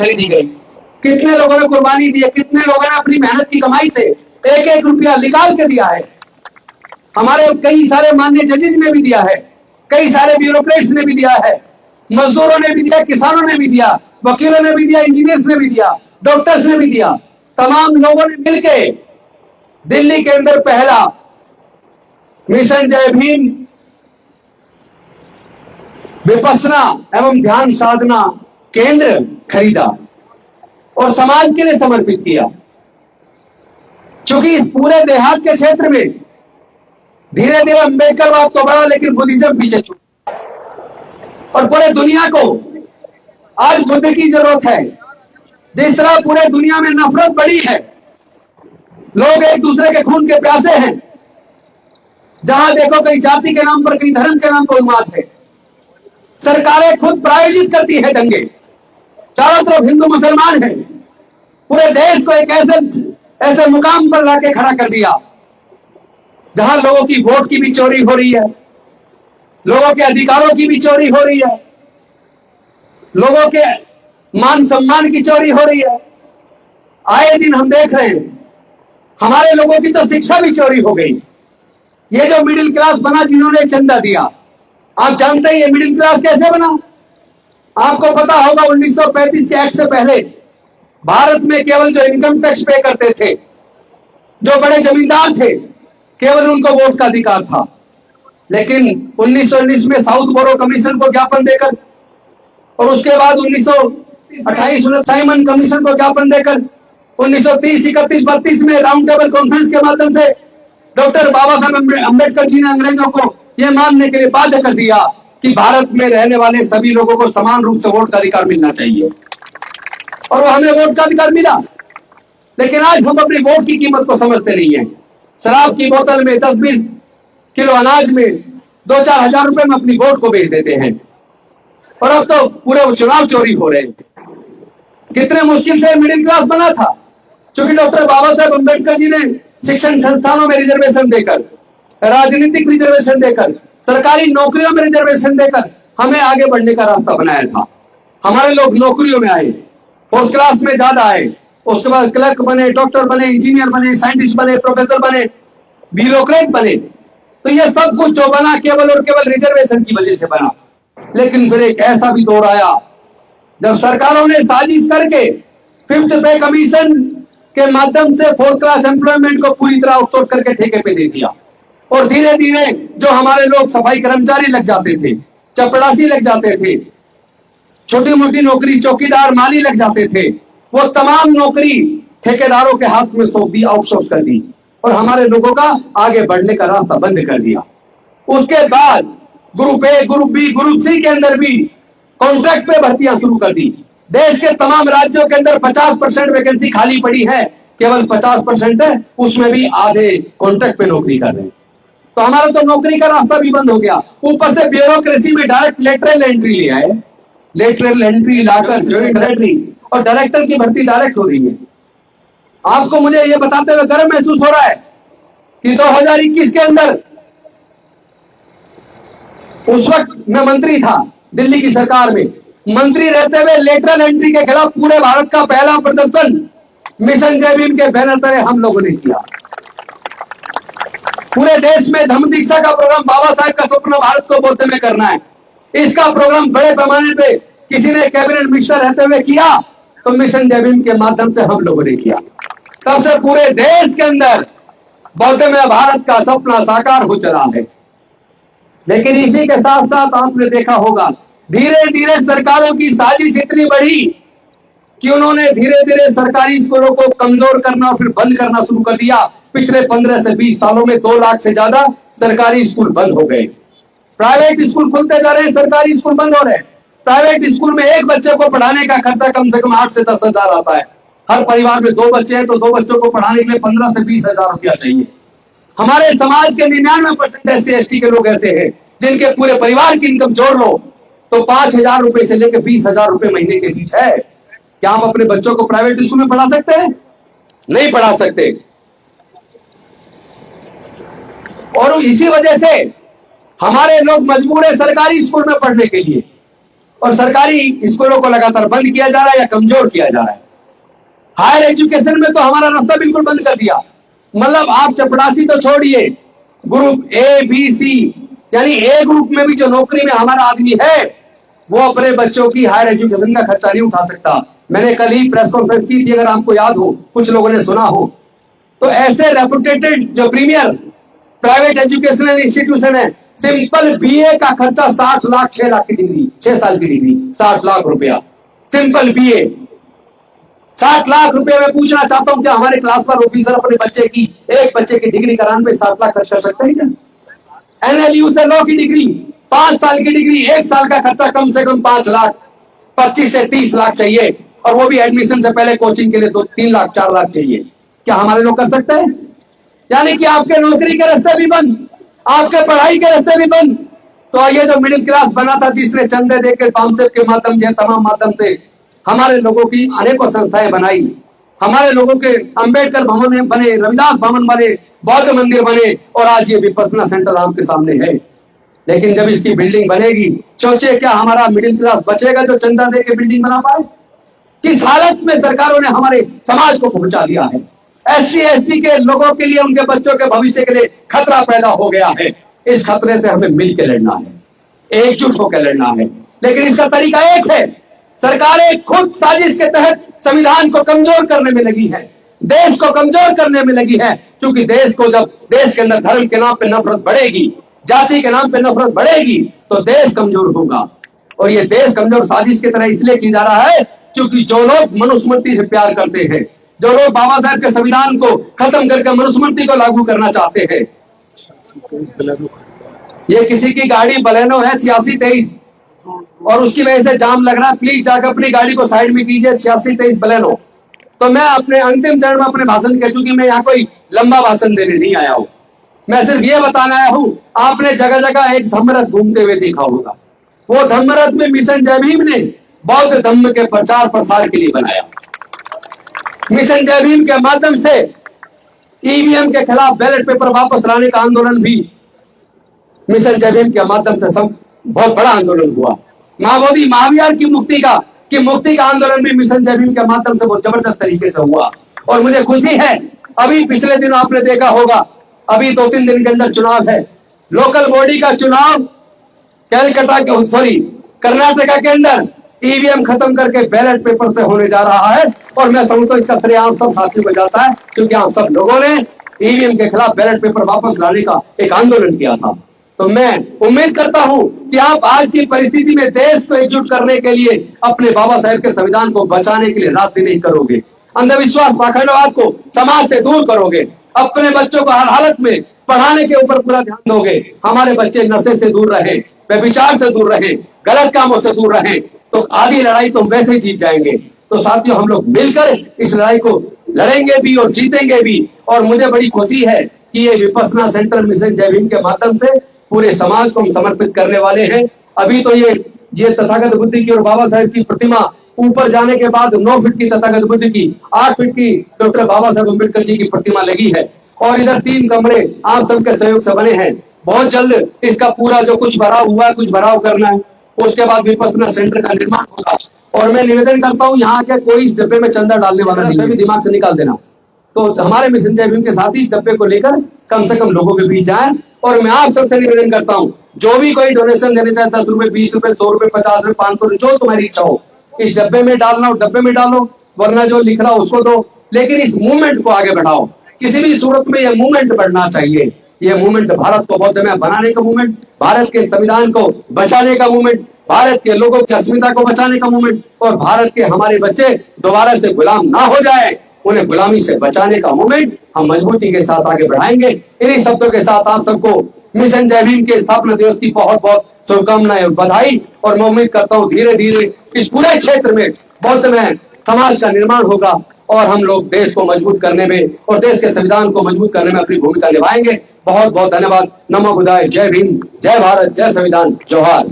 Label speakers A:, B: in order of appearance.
A: खरीदी गई। कितने लोगों ने कुर्बानी दी है, कितने लोगों ने अपनी मेहनत की कमाई से एक एक रुपया निकाल के दिया है। हमारे कई सारे माननीय जजेस ने भी दिया है, कई सारे ब्यूरोक्रेट्स ने भी दिया है, मजदूरों ने भी दिया, किसानों ने भी दिया, वकीलों ने भी दिया, इंजीनियर्स ने भी दिया, डॉक्टर्स ने भी दिया। तमाम लोगों ने मिलकर दिल्ली के अंदर पहला मिशन जय भीम विपස්සना एवं ध्यान साधना केंद्र खरीदा और समाज के लिए समर्पित किया। क्योंकि इस पूरे देहात के क्षेत्र में धीरे धीरे अम्बेडकरवाद तो बढ़ा, लेकिन बुद्धिज्म पीछे छूटा और पूरे दुनिया को आज बुद्ध की जरूरत है। जिस तरह पूरे दुनिया में नफरत बढ़ी है, लोग एक दूसरे के खून के प्यासे हैं, जहां देखो कहीं जाति के नाम पर, कहीं धर्म के नाम पर उन्माद है। सरकारें खुद प्रायोजित करती है दंगे, चारों तरफ हिंदू मुसलमान है। पूरे देश को एक ऐसे मुकाम पर लाके खड़ा कर दिया जहां लोगों की वोट की भी चोरी हो रही है, लोगों के अधिकारों की भी चोरी हो रही है, लोगों के मान सम्मान की चोरी हो रही है। आए दिन हम देख रहे हैं, हमारे लोगों की तो शिक्षा भी चोरी हो गई। ये जो मिडिल क्लास बना, जिन्होंने चंदा दिया, आप जानते हैं ये मिडिल क्लास कैसे बना? आपको पता होगा 1935 के एक्ट से पहले भारत में केवल जो इनकम टैक्स पे करते थे, जो बड़े जमींदार थे, केवल उनको वोट का अधिकार था। लेकिन 1919 में साउथ बोरो कमीशन को ज्ञापन देकर और उसके बाद 1928 साइमन कमीशन को ज्ञापन देकर 1930, 31, 32 में राउंड टेबल कॉन्फ्रेंस के माध्यम से डॉक्टर बाबा साहब अम्बेडकर जी ने अंग्रेजों को यह मानने के लिए बाध्य कर दिया कि भारत में रहने वाले सभी लोगों को समान रूप से वोट का अधिकार मिलना चाहिए, और वो हमें वोट का अधिकार मिला। लेकिन आज हम अपनी वोट की कीमत को समझते नहीं है। शराब की बोतल में 10-20 किलो अनाज में 2-4 हजार रुपए में अपनी वोट को बेच देते हैं, और अब तो पूरे चुनाव चोरी हो रहे हैं। कितने मुश्किल से मिडिल क्लास बना था, क्योंकि डॉक्टर बाबा साहब अम्बेडकर जी ने शिक्षण संस्थानों में रिजर्वेशन देकर, राजनीतिक रिजर्वेशन देकर, सरकारी नौकरियों में रिजर्वेशन देकर हमें आगे बढ़ने का रास्ता बनाया था। हमारे लोग नौकरियों में आए, फोर्थ क्लास में ज्यादा आए, उसके बाद क्लर्क बने, डॉक्टर बने, इंजीनियर बने, साइंटिस्ट बने, प्रोफेसर बने, ब्यूरोक्रेट बने। तो ये सब कुछ जो बना केवल और केवल रिजर्वेशन की वजह से बना। लेकिन फिर एक ऐसा भी दौर आया जब सरकारों ने साजिश करके 5th पे कमीशन के माध्यम से 4th क्लास एम्प्लॉयमेंट को पूरी तरह आउटसोर्स करके ठेके पे दे दिया, और धीरे धीरे जो हमारे लोग सफाई कर्मचारी लग जाते थे, चपड़ासी लग जाते थे, छोटी मोटी नौकरी चौकीदार माली लग जाते थे, वो तमाम नौकरी ठेकेदारों के हाथ में सौंप दी, आउटसोर्स कर दी, और हमारे लोगों का आगे बढ़ने का रास्ता बंद कर दिया। उसके बाद group A, group B, group C के अंदर भी कॉन्ट्रैक्ट पे भर्तियां शुरू कर दी। देश के तमाम राज्यों के अंदर 50% वैकेंसी खाली पड़ी है, केवल 50% है, उसमें भी आधे कॉन्ट्रैक्ट पे नौकरी कर रहे हैं। तो हमारा तो नौकरी का रास्ता भी बंद हो गया। ऊपर से ब्यूरोक्रेसी में डायरेक्ट लेटरल एंट्री ले आए, लेटरल एंट्री लाकर जॉइंट डायरेक्टरी और डायरेक्टर की भर्ती डायरेक्ट हो रही है। आपको मुझे ये बताते हुए गर्व महसूस हो रहा है कि 2021 के अंदर, उस वक्त मैं मंत्री था दिल्ली की सरकार में, मंत्री रहते हुए लेटरल एंट्री के खिलाफ पूरे भारत का पहला प्रदर्शन मिशन जय भीम के बैनर तले हम लोगों ने किया। पूरे देश में धम्म दीक्षा का प्रोग्राम, बाबा साहब का स्वप्न भारत को बोलते हुए करना है, इसका प्रोग्राम बड़े पैमाने पे किसी ने कैबिनेट मिनिस्टर रहते हुए किया, तो मिशन जय भीम के माध्यम से हम लोगों ने किया। तब से पूरे देश के अंदर बौद्धमय भारत का सपना साकार हो चला है। लेकिन इसी के साथ साथ आपने देखा होगा, धीरे धीरे सरकारों की साजिश इतनी बढ़ी कि उन्होंने धीरे धीरे सरकारी स्कूलों को कमजोर करना और फिर बंद करना शुरू कर दिया। पिछले 15 से 20 सालों में 2 लाख से ज्यादा सरकारी स्कूल बंद हो गए। प्राइवेट स्कूल खुलते जा रहे हैं, सरकारी स्कूल बंद हो रहे हैं। प्राइवेट स्कूल में एक बच्चे को पढ़ाने का खर्चा कम से कम 8 से 10 हजार आता है। हर परिवार में 2 बच्चे हैं तो 2 बच्चों को पढ़ाने के लिए 15 से 20 हजार रुपया चाहिए। हमारे समाज के 99% SC/ST के लोग ऐसे हैं जिनके पूरे परिवार की इनकम जोड़ लो तो 5,000 रुपए से लेकर 20,000 रुपए महीने के बीच है। क्या हम अपने बच्चों को प्राइवेट स्कूल में पढ़ा सकते हैं? नहीं पढ़ा सकते। और इसी वजह से हमारे लोग मजबूर है सरकारी स्कूल में पढ़ने के लिए। और सरकारी स्कूलों को लगातार बंद किया जा रहा है या कमजोर किया जा रहा है। हायर एजुकेशन में तो हमारा रास्ता बिल्कुल बंद कर दिया। मतलब आप चपड़ासी तो छोड़िए, ग्रुप ए बी सी यानी ए ग्रुप में भी जो नौकरी में हमारा आदमी है वो अपने बच्चों की हायर एजुकेशन का खर्चा नहीं उठा सकता। मैंने कल ही प्रेस कॉन्फ्रेंस की थी, अगर आपको याद हो, कुछ लोगों ने सुना हो, तो ऐसे रेपुटेटेड जो प्रीमियर प्राइवेट एजुकेशनल इंस्टीट्यूशन है, सिंपल बीए का खर्चा 60 लाख, 6 लाख की डिग्री, 6 साल की डिग्री 60 लाख रुपया, सिंपल बीए 60 लाख रुपए। मैं पूछना चाहता हूं क्या हमारे क्लास पर ऑफिसर अपने बच्चे की, एक बच्चे की डिग्री कराने में 60 लाख खर्च कर सकते हैं क्या? एनएलयू से लॉ की डिग्री 5 साल की डिग्री, 1 साल का खर्चा कम से कम 5 लाख, 25 से 30 लाख चाहिए, और वो भी एडमिशन से पहले कोचिंग के लिए 2-3 लाख 4 लाख चाहिए। क्या हमारे लोग कर सकते हैं? यानी कि आपके नौकरी के रास्ते भी बंद, आपके पढ़ाई के रास्ते भी बंद। तो ये जो मिडिल क्लास बना था, जिसने चंदे देकर पामसेप के माध्यम से, तमाम माध्यम से हमारे लोगों की अनेकों संस्थाएं बनाई, हमारे लोगों के अंबेडकर भवन बने, रविदास भवन बने, बौद्ध मंदिर बने, और आज ये विपස්සना सेंटर आपके सामने है। लेकिन जब इसकी बिल्डिंग बनेगी, सोचिए क्या हमारा मिडिल क्लास बचेगा जो चंदा दे के बिल्डिंग बना पाए? किस हालत में सरकारों ने हमारे समाज को पहुंचा दिया है। एससी एसटी के लोगों के लिए, उनके बच्चों के भविष्य के लिए खतरा पैदा हो गया है। इस खतरे से हमें मिलकर लड़ना है, एकजुट होकर लड़ना है। लेकिन इसका तरीका एक है, सरकारें खुद साजिश के तहत संविधान को कमजोर करने में लगी है, देश को कमजोर करने में लगी है। क्योंकि देश को, जब देश के अंदर धर्म के नाम पे नफरत बढ़ेगी, जाति के नाम पे नफरत बढ़ेगी, तो देश कमजोर होगा। और ये देश कमजोर साजिश की तरह इसलिए की जा रहा है क्योंकि जो लोग मनुस्मृति से प्यार करते हैं, जो लोग बाबा साहब के संविधान को खत्म करके मनुस्मृति को लागू करना चाहते हैं, ये किसी की गाड़ी बलेनो है 8623 और उसकी वजह से जाम लग रहा है, प्लीज जाकर अपनी गाड़ी को साइड में कीजिए, 8623 बलेनो। तो मैं अपने अंतिम चरण में अपने भाषण के, चूंकि मैं यहाँ कोई लंबा भाषण देने नहीं आया हूं, मैं सिर्फ ये बताना आया हूं, आपने जगह जगह एक धम्मरथ घूमते हुए देखा होगा। वो धम्मरथ में मिशन जय भीम ने बौद्ध धम्म के प्रचार प्रसार के लिए बनाया। मिशन जय भीम के माध्यम से ईवीएम के खिलाफ बैलेट पेपर वापस लाने का आंदोलन भी मिशन जय भीम के माध्यम से सब बहुत बड़ा आंदोलन हुआ। माओवादी महावीर की मुक्ति का आंदोलन भी मिशन जय भीम के माध्यम से बहुत जबरदस्त तरीके से हुआ। और मुझे खुशी है, अभी पिछले दिनों आपने देखा होगा, अभी 2-3 दिन के अंदर चुनाव है, लोकल बॉडी का चुनाव कर्नाटका के अंदर ईवीएम खत्म करके बैलेट पेपर से होने जा रहा है। और मैं समझता हूं इसका श्रेय आप सब साथियों को जाता है, क्योंकि आप सब लोगों ने ईवीएम के खिलाफ बैलेट पेपर वापस लाने का एक आंदोलन किया था। तो मैं उम्मीद करता हूं कि आप आज की परिस्थिति में देश को एकजुट करने के लिए, अपने बाबा साहेब के संविधान को बचाने के लिए रात दिन नहीं करोगे, अंधविश्वास पाखंडवाद को समाज से दूर करोगे, अपने बच्चों को हर हालत में पढ़ाने के ऊपर पूरा ध्यान दोगे, हमारे बच्चे नशे से दूर रहे, व्यभिचार से दूर रहे, गलत कामों से दूर रहे, तो आधी लड़ाई तो वैसे ही जीत जाएंगे। तो साथियों, हम लोग मिलकर इस लड़ाई को लड़ेंगे भी और जीतेंगे भी। और मुझे बड़ी खुशी है कि ये विपස්සना सेंटर मिशन जय भीम के माध्यम से पूरे समाज को हम समर्पित करने वाले हैं। अभी तो ये तथागत बुद्ध की और बाबा साहेब की प्रतिमा ऊपर जाने के बाद 9 फीट की तथागत बुद्ध की, 8 फीट की डॉक्टर बाबा साहेब अम्बेडकर जी की प्रतिमा लगी है। और इधर 3 कमरे आप सबके सहयोग से बने हैं। बहुत जल्द इसका पूरा जो कुछ भराव हुआ है, कुछ भराव करना है, उसके बाद विपස්සना सेंटर का निर्माण होगा। और मैं निवेदन करता हूं, यहाँ के कोई इस डब्बे में चंदा डालने वाला नहीं है, दिमाग से निकाल देना। तो हमारे मिशन जय भीम के साथ ही इस डब्बे को लेकर कम से कम लोगों के बीच जाए। और मैं आप सबसे निवेदन करता हूं, जो भी कोई डोनेशन देने चाहे, 10 रुपए, 20 रुपए, 100 रुपए, 50 रुपए, 500 रुपए, जो तुम्हारी इच्छा हो, इस डब्बे में डालना हो डब्बे में डालो, वरना जो लिख रहा हो उसको दो। लेकिन इस मूवमेंट को आगे बढ़ाओ। किसी भी सूरत में यह मूवमेंट बढ़ना चाहिए। यह मूवमेंट भारत को बौद्धमय बनाने का मूवमेंट, भारत के संविधान को बचाने का मूवमेंट, भारत के लोगों की अस्मिता को बचाने का मूवमेंट, और भारत के हमारे बच्चे दोबारा से गुलाम ना हो जाए, उन्हें गुलामी से बचाने का मूवमेंट हम मजबूती के साथ आगे बढ़ाएंगे। इन्हीं शब्दों के साथ आप सबको मिशन जय भीम के स्थापना दिवस की बहुत बहुत शुभकामनाएं और बधाई। और मैं उम्मीद करता हूँ धीरे धीरे इस पूरे क्षेत्र में बौद्धमय समाज का निर्माण होगा और हम लोग देश को मजबूत करने में और देश के संविधान को मजबूत करने में अपनी भूमिका निभाएंगे। बहुत बहुत धन्यवाद। नमो बुद्धाय। जय भीम, जय भारत, जय संविधान, जोहार।